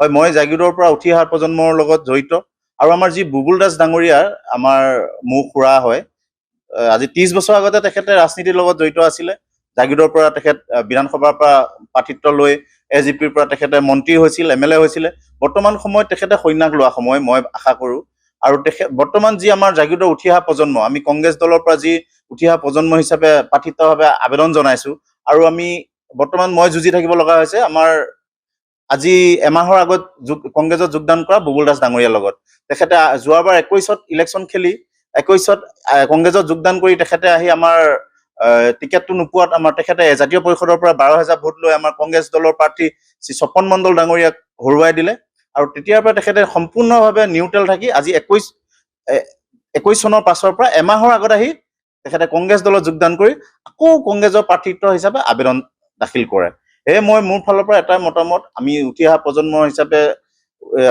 হয়, মই জাগিৰোডৰ পৰা উঠি অহা প্ৰজন্মৰ লগত জড়িত আৰু আমাৰ যি বুবুল দাস ডাঙৰীয়াৰ আমাৰ মোৰ খুৰা হয়। আজি 30 বছৰ আগতে তেখেতে ৰাজনীতিৰ লগত জড়িত আছিলে। জাগিৰোডৰ পৰা তেখেত বিধানসভাৰ পৰা প্ৰাৰ্থিত্ব লৈ এজিপিৰ পৰা তেখেতে মন্ত্ৰী হৈছিল, MLA হৈছিলে। বৰ্তমান সময়ত তেখেতে সন্যাস লোৱা সময় মই আশা কৰোঁ। আৰু বৰ্তমান যি আমাৰ জাগিৰোডৰ উঠি অহা প্ৰজন্ম, আমি কংগ্ৰেছ দলৰ পৰা যি উঠি অহা প্ৰজন্ম হিচাপে প্ৰাৰ্থিত্বভাৱে আবেদন জনাইছো আৰু আমি বৰ্তমান মই যুঁজি থাকিব লগা হৈছে আমাৰ আজি এমাহৰ আগত কংগ্ৰেছত যোগদান কৰা বুবুল দাস ডাঙৰীয়াৰ লগত। তেখেতে যোৱাবাৰ 21ত ইলেকশ্যন খেলি 21ত কংগ্ৰেছত যোগদান কৰি তেখেতে আহি আমাৰ টিকেটটো নোপোৱাত আমাৰ তেখেতে জাতীয় পৰিষদৰ পৰা 12,000 ভোট লৈ আমাৰ কংগ্ৰেছ দলৰ প্ৰাৰ্থী শ্ৰী স্বপন মণ্ডল ডাঙৰীয়াক হৰুৱাই দিলে আৰু তেতিয়াৰ পৰা তেখেতে সম্পূৰ্ণভাৱে নিউট্ৰেল থাকি আজি 21 চনৰ পাছৰ পৰা এমাহৰ আগত আহি তেখেতে কংগ্ৰেছ দলত যোগদান কৰি আকৌ কংগ্ৰেছৰ প্ৰাৰ্থিত্ব হিচাপে আবেদন দাখিল কৰে। সেয়ে মই মোৰ ফালৰ পৰা এটা মতামত, আমি উঠি অহা প্ৰজন্ম হিচাপে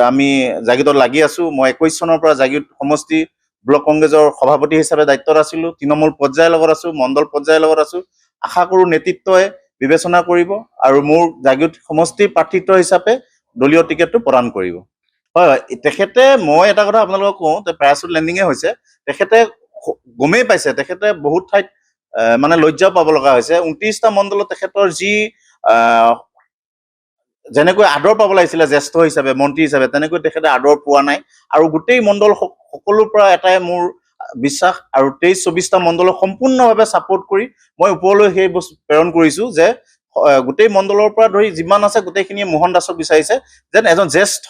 আমি জাগিৰোডত লাগি আছো। মই 21 চনৰ পৰা জাগিৰোড সমষ্টি ব্লক কংগ্ৰেছৰ সভাপতি হিচাপে দায়িত্বত আছিলো। তৃণমূল পৰ্যায়ৰ লগত আছো, মণ্ডল পৰ্যায়ৰ লগত আছো। আশা কৰো নেতৃত্বই বিবেচনা কৰিব আৰু মোৰ জাগিৰোড সমষ্টিৰ প্ৰাৰ্থিত্ব হিচাপে দলীয় টিকেটটো প্ৰদান কৰিব। হয় হয়, তেখেতে মই এটা কথা আপোনালোকক কওঁ, পেৰাচুট লেণ্ডিঙে হৈছে। তেখেতে গমেই পাইছে, তেখেতে বহুত ঠাইত মানে লজ্জাও পাব লগা হৈছে। 29টা মণ্ডলত তেখেতৰ যি যেনেকৈ আদৰ পাব লাগিছিলে জ্যেষ্ঠ হিচাপে, মন্ত্ৰী হিচাপে, তেনেকৈ তেখেতে আদৰ পোৱা নাই। আৰু গোটেই মণ্ডল সকলোৰ পৰা এটাই মোৰ বিশ্বাস আৰু 23-24টা মণ্ডলক সম্পূৰ্ণভাৱে ছাপোৰ্ট কৰি মই ওপৰলৈ সেই বস্তু প্ৰেৰণ কৰিছো যে গোটেই মণ্ডলৰ পৰা ধৰি যিমান আছে গোটেইখিনিয়ে মোহন দাসক বিচাৰিছে যেন এজন জ্যেষ্ঠ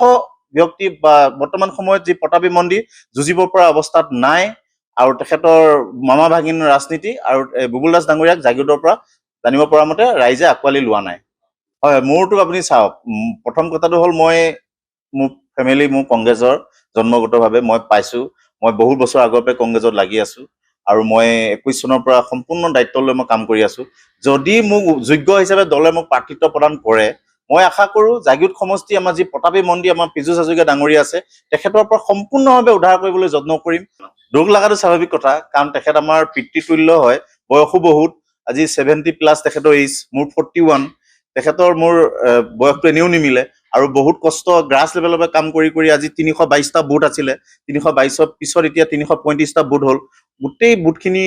ব্যক্তি বা বৰ্তমান সময়ত যি প্ৰতাপী মন্দিৰ যুঁজিব পৰা অৱস্থাত নাই আৰু তেখেতৰ মামা ভাগিন ৰাজনীতি আৰু বুবুল দাস ডাঙৰীয়াক জাগিৰোডৰ পৰা জানিব পৰা মতে ৰাইজে আঁকোৱালি লোৱা নাই। হয়, মোৰতো আপুনি চাওক, প্ৰথম কথাটো হ'ল মোৰ ফেমিলি মোৰ কংগ্ৰেছৰ জন্মগতভাৱে মই পাইছো। মই বহু বছৰ আগৰ পৰা কংগ্ৰেছত লাগি আছো আৰু মই 21 চনৰ পৰা সম্পূৰ্ণ দায়িত্ব লৈ মই কাম কৰি আছো। যদি মোক যোগ্য হিচাপে দলে মোক প্ৰাৰ্থিত্ব প্ৰদান কৰে, মই আশা কৰো জাগিৰোড সমষ্টি আমাৰ যি প্ৰতাপী মন্দিৰ আমাৰ পীযুষ হাজৰিকা ডাঙৰীয়া আছে, তেখেতৰ পৰা সম্পূৰ্ণভাৱে উদ্ধাৰ কৰিবলৈ যত্ন কৰিম। দুখ লগাটো স্বাভাৱিক কথা, কাৰণ তেখেত আমাৰ পিতৃতুল্য হয়, বয়সো বহুত, আজি 70+ তেখেতৰ এইজ, মোৰ 41। তেখেতৰ মোৰ বয়সটো এনেও নিমিলে আৰু বহুত কষ্ট গ্ৰাছ লেভেলৰ পৰা কাম কৰি আজি 322টা বুথ আছিলে, 322ৰ পিছত এতিয়া 335টা বুথ হ'ল। গোটেই বুথখিনি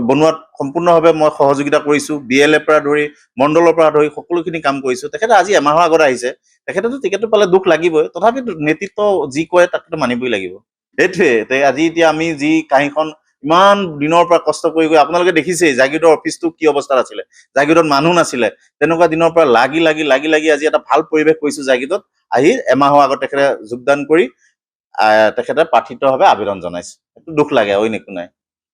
বনোৱাত সম্পূৰ্ণভাৱে মই সহযোগিতা কৰিছো। BLA পৰা ধৰি মণ্ডলৰ পৰা ধৰি সকলোখিনি কাম কৰিছো। তেখেতে আজি এমাহৰ আগত আহিছে, তেখেতেতো টিকেটটো পালে দুখ লাগিবই, তথাপিতো নেতৃত্ব যি কয় তাকতো মানিবই লাগিব। সেইটোৱে আজি এতিয়া আমি যি কাহিনীখন ইমান দিনৰ পৰা কষ্ট কৰি আপোনালোকে দেখিছেই জাগিৰোডৰ অফিচটো কি অৱস্থাত আছিলে, জাগিৰোডত মানুহ নাছিলে। তেনেকুৱা দিনৰ পৰা লাগি আজি এটা ভাল পৰিৱেশ কৰিছো জাগিৰোডত। আহি এমাহৰ আগত তেখেতে যোগদান কৰি তেখেতে প্ৰাৰ্থিত্বভাৱে আবেদন জনাইছে। এইটো দুখ লাগে, অইন একো নাই।